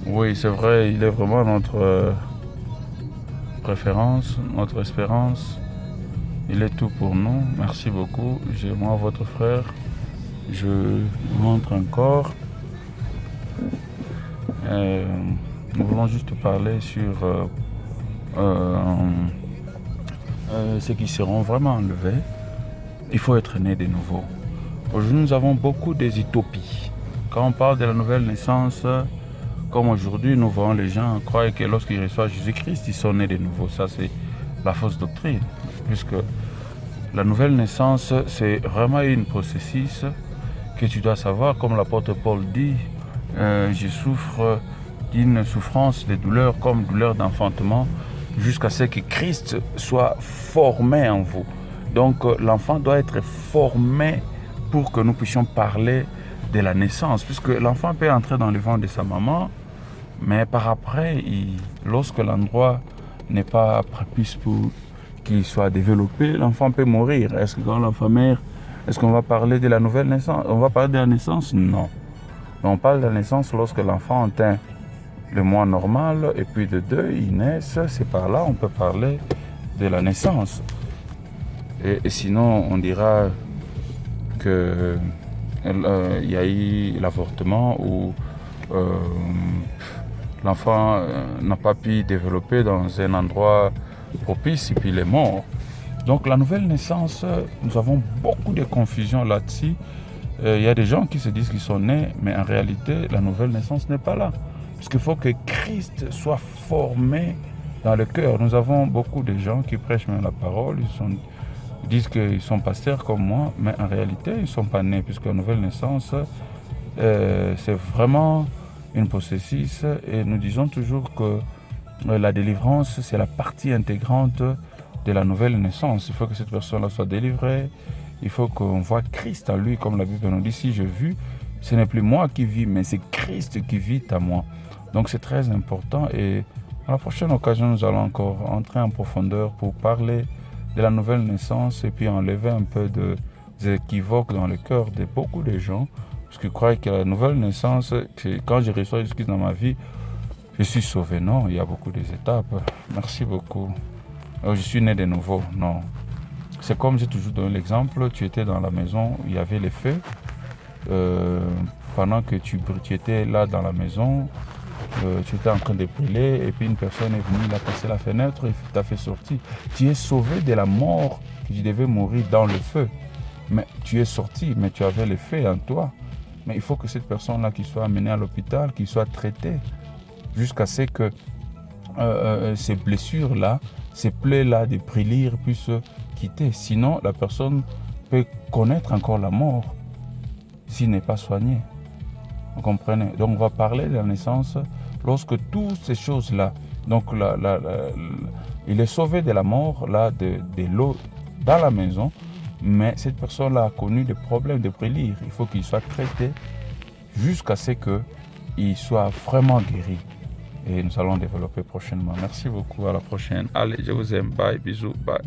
Oui, c'est vrai, il est vraiment notre préférence, notre espérance. Il est tout pour nous. Merci beaucoup. Moi, votre frère, je montre encore. Euh, Nous voulons juste parler sur euh, ceux qui seront vraiment enlevés. Il faut être né de nouveau. Aujourd'hui, nous avons beaucoup des utopies. Quand on parle de la nouvelle naissance, comme aujourd'hui, nous voyons les gens croire que lorsqu'ils reçoivent Jésus-Christ, ils sont nés de nouveau. Ça, c'est la fausse doctrine. Puisque la nouvelle naissance, c'est vraiment une processus que tu dois savoir. Comme l'apôtre Paul dit, je souffre d'une souffrance de douleur comme douleur d'enfantement jusqu'à ce que Christ soit formé en vous. Donc l'enfant doit être formé pour que nous puissions parler de la naissance, puisque l'enfant peut entrer dans le ventre de sa maman, mais par après, lorsque l'endroit n'est pas propice pour qu'il soit développé, l'enfant peut mourir. Est-ce que quand l'enfant meurt, est-ce qu'on va parler de la nouvelle naissance? On va parler de la naissance? Non. On parle de la naissance lorsque l'enfant atteint le mois normal et puis de deux, il naît. C'est par là on peut parler de la naissance. Et sinon, on dira que il y a eu l'avortement où l'enfant n'a pas pu développer dans un endroit propice et puis il est mort. Donc la nouvelle naissance, nous avons beaucoup de confusion là-dessus. Il y a des gens qui se disent qu'ils sont nés, mais en réalité, la nouvelle naissance n'est pas là. Parce qu'il faut que Christ soit formé dans le cœur. Nous avons beaucoup de gens qui prêchent même la parole, ils disent qu'ils sont pasteurs comme moi, mais en réalité, ils ne sont pas nés, puisque la nouvelle naissance, c'est vraiment une processus. Et nous disons toujours que la délivrance, c'est la partie intégrante de la nouvelle naissance. Il faut que cette personne-là soit délivrée. Il faut qu'on voit Christ en lui, comme la Bible nous dit. Si je vis, ce n'est plus moi qui vis, mais c'est Christ qui vit à moi. Donc c'est très important. Et à la prochaine occasion, nous allons encore entrer en profondeur pour parler de la nouvelle naissance et puis enlever un peu des équivoques dans le cœur de beaucoup de gens. Parce qu'ils croient que la nouvelle naissance, quand je reçois Jésus dans ma vie, je suis sauvé. Non, il y a beaucoup d'étapes. Merci beaucoup. Je suis né de nouveau. Non. C'est comme j'ai toujours donné l'exemple, tu étais dans la maison, il y avait les feux. Pendant que tu étais là dans la maison, tu étais en train de brûler et puis une personne est venue, il a cassé la fenêtre et t'a fait sortir. Tu es sauvé de la mort, tu devais mourir dans le feu. Mais tu es sorti, mais tu avais le feu en toi. Mais il faut que cette personne-là qui soit amenée à l'hôpital, qui soit traitée jusqu'à ce que ces blessures-là, ces plaies-là de brûlir puissent quitter. Sinon, la personne peut connaître encore la mort s'il n'est pas soigné. Vous comprenez? Donc, on va parler de la naissance lorsque toutes ces choses-là, donc il est sauvé de la mort, là, de l'eau dans la maison, mais cette personne-là a connu des problèmes de brûlir. Il faut qu'il soit traité jusqu'à ce qu'il soit vraiment guéri. Et nous allons développer prochainement. Merci beaucoup, à la prochaine. Allez, je vous aime. Bye, bisous, bye.